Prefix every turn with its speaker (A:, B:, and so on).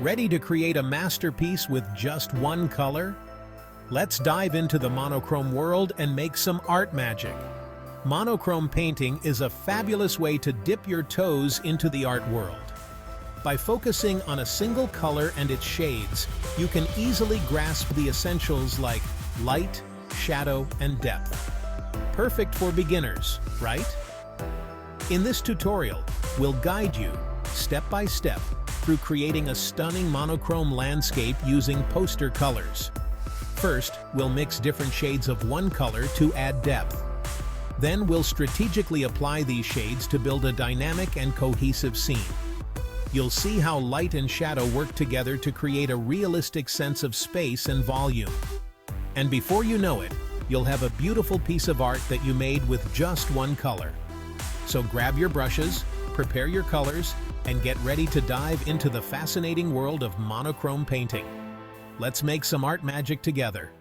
A: Ready to create a masterpiece with just one color? Let's dive into the monochrome world and make some art magic. Monochrome painting is a fabulous way to dip your toes into the art world. By focusing on a single color and its shades, you can easily grasp the essentials like light, shadow, and depth. Perfect for beginners, right? In this tutorial, we'll guide you, step by step, through creating a stunning monochrome landscape using poster colors. First, we'll mix different shades of one color to add depth. Then we'll strategically apply these shades to build a dynamic and cohesive scene. You'll see how light and shadow work together to create a realistic sense of space and volume. And before you know it, you'll have a beautiful piece of art that you made with just one color. So grab your brushes, prepare your colors, and get ready to dive into the fascinating world of monochrome painting. Let's make some art magic together.